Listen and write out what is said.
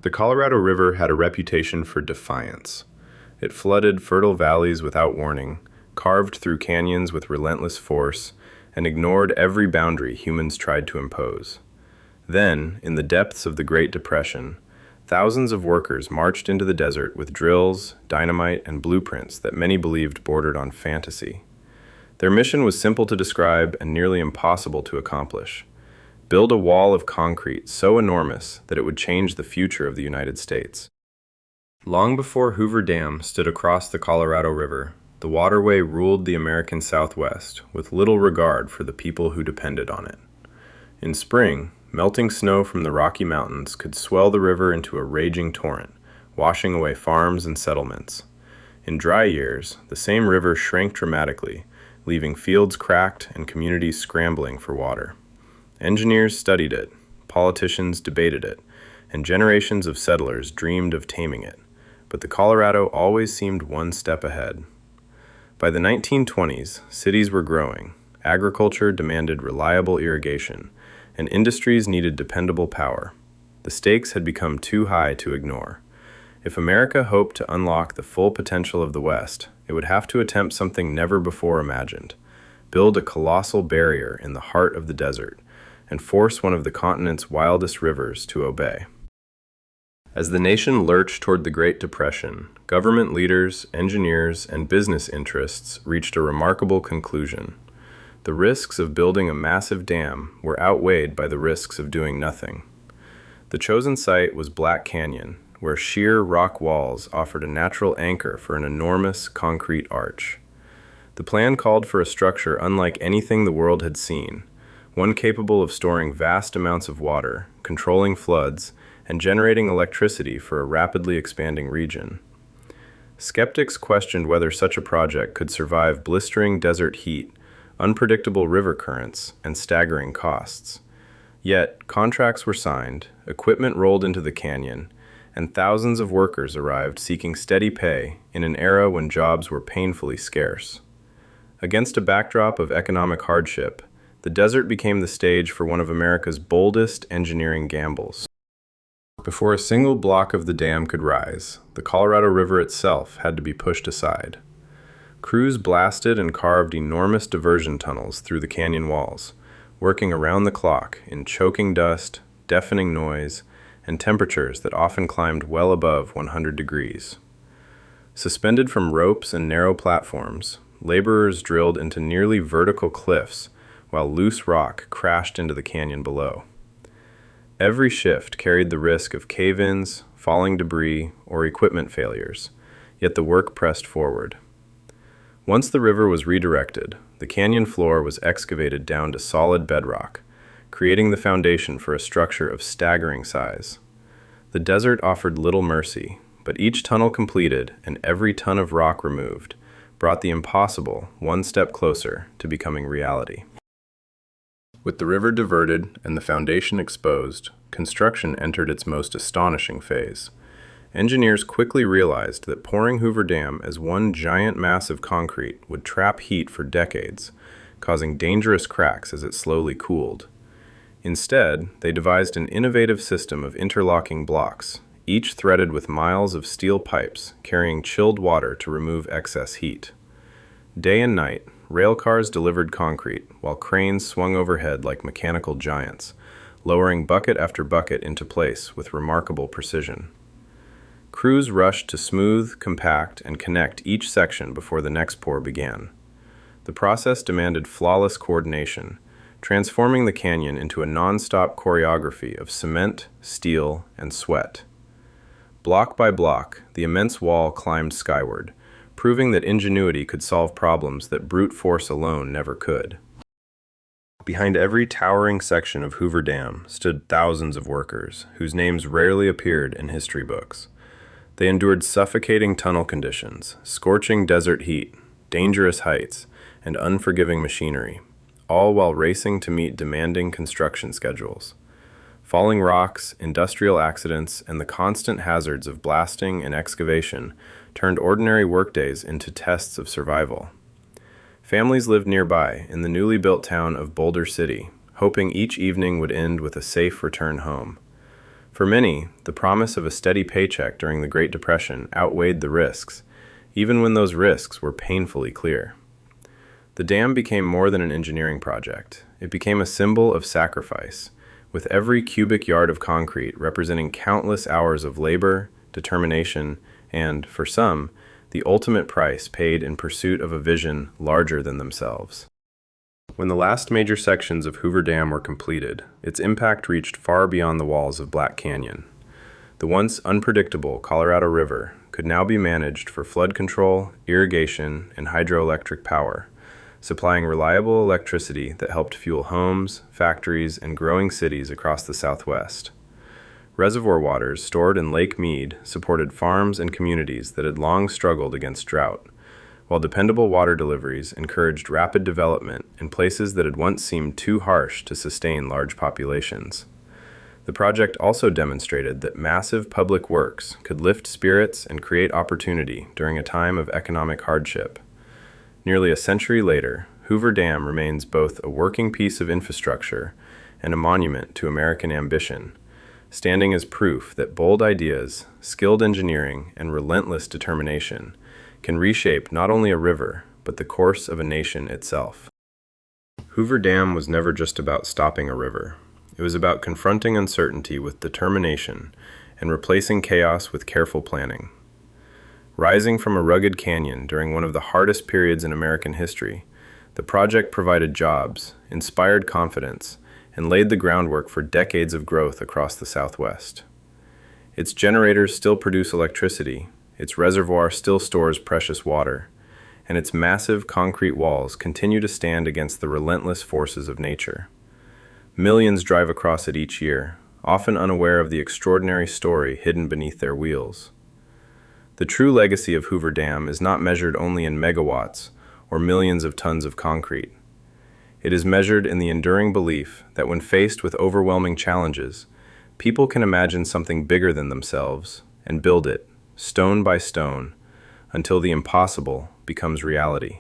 The Colorado River had a reputation for defiance. It flooded fertile valleys without warning, carved through canyons with relentless force, and ignored every boundary humans tried to impose. Then, in the depths of the Great Depression, thousands of workers marched into the desert with drills, dynamite, and blueprints that many believed bordered on fantasy. Their mission was simple to describe and nearly impossible to accomplish: build a wall of concrete so enormous that it would change the future of the United States. Long before Hoover Dam stood across the Colorado River, the waterway ruled the American Southwest with little regard for the people who depended on it. In spring, melting snow from the Rocky Mountains could swell the river into a raging torrent, washing away farms and settlements. In dry years, the same river shrank dramatically, leaving fields cracked and communities scrambling for water. Engineers studied it, politicians debated it, and generations of settlers dreamed of taming it. But the Colorado always seemed one step ahead. By the 1920s, cities were growing, agriculture demanded reliable irrigation, and industries needed dependable power. The stakes had become too high to ignore. If America hoped to unlock the full potential of the West, it would have to attempt something never before imagined: build a colossal barrier in the heart of the desert, and force one of the continent's wildest rivers to obey. As the nation lurched toward the Great Depression, government leaders, engineers, and business interests reached a remarkable conclusion. The risks of building a massive dam were outweighed by the risks of doing nothing. The chosen site was Black Canyon, where sheer rock walls offered a natural anchor for an enormous concrete arch. The plan called for a structure unlike anything the world had seen, one capable of storing vast amounts of water, controlling floods, and generating electricity for a rapidly expanding region. Skeptics questioned whether such a project could survive blistering desert heat, unpredictable river currents, and staggering costs. Yet, contracts were signed, equipment rolled into the canyon, and thousands of workers arrived seeking steady pay in an era when jobs were painfully scarce. Against a backdrop of economic hardship, the desert became the stage for one of America's boldest engineering gambles. Before a single block of the dam could rise, the Colorado River itself had to be pushed aside. Crews blasted and carved enormous diversion tunnels through the canyon walls, working around the clock in choking dust, deafening noise, and temperatures that often climbed well above 100 degrees. Suspended from ropes and narrow platforms, laborers drilled into nearly vertical cliffs while loose rock crashed into the canyon below. Every shift carried the risk of cave-ins, falling debris, or equipment failures, yet the work pressed forward. Once the river was redirected, the canyon floor was excavated down to solid bedrock, creating the foundation for a structure of staggering size. The desert offered little mercy, but each tunnel completed and every ton of rock removed brought the impossible one step closer to becoming reality. With the river diverted and the foundation exposed, construction entered its most astonishing phase. Engineers quickly realized that pouring Hoover Dam as one giant mass of concrete would trap heat for decades, causing dangerous cracks as it slowly cooled. Instead, they devised an innovative system of interlocking blocks, each threaded with miles of steel pipes carrying chilled water to remove excess heat. Day and night, rail cars delivered concrete, while cranes swung overhead like mechanical giants, lowering bucket after bucket into place with remarkable precision. Crews rushed to smooth, compact, and connect each section before the next pour began. The process demanded flawless coordination, transforming the canyon into a non-stop choreography of cement, steel, and sweat. Block by block, the immense wall climbed skyward, proving that ingenuity could solve problems that brute force alone never could. Behind every towering section of Hoover Dam stood thousands of workers, whose names rarely appeared in history books. They endured suffocating tunnel conditions, scorching desert heat, dangerous heights, and unforgiving machinery, all while racing to meet demanding construction schedules. Falling rocks, industrial accidents, and the constant hazards of blasting and excavation turned ordinary workdays into tests of survival. Families lived nearby in the newly built town of Boulder City, hoping each evening would end with a safe return home. For many, the promise of a steady paycheck during the Great Depression outweighed the risks, even when those risks were painfully clear. The dam became more than an engineering project. It became a symbol of sacrifice, with every cubic yard of concrete representing countless hours of labor, determination, and, for some, the ultimate price paid in pursuit of a vision larger than themselves. When the last major sections of Hoover Dam were completed, its impact reached far beyond the walls of Black Canyon. The once unpredictable Colorado River could now be managed for flood control, irrigation, and hydroelectric power, supplying reliable electricity that helped fuel homes, factories, and growing cities across the Southwest. Reservoir waters stored in Lake Mead supported farms and communities that had long struggled against drought, while dependable water deliveries encouraged rapid development in places that had once seemed too harsh to sustain large populations. The project also demonstrated that massive public works could lift spirits and create opportunity during a time of economic hardship. Nearly a century later, Hoover Dam remains both a working piece of infrastructure and a monument to American ambition, standing as proof that bold ideas, skilled engineering, and relentless determination can reshape not only a river, but the course of a nation itself. Hoover Dam was never just about stopping a river. It was about confronting uncertainty with determination and replacing chaos with careful planning. Rising from a rugged canyon during one of the hardest periods in American history, the project provided jobs, inspired confidence, and laid the groundwork for decades of growth across the Southwest. Its generators still produce electricity, its reservoir still stores precious water, and its massive concrete walls continue to stand against the relentless forces of nature. Millions drive across it each year, often unaware of the extraordinary story hidden beneath their wheels. The true legacy of Hoover Dam is not measured only in megawatts or millions of tons of concrete. It is measured in the enduring belief that when faced with overwhelming challenges, people can imagine something bigger than themselves and build it, stone by stone, until the impossible becomes reality.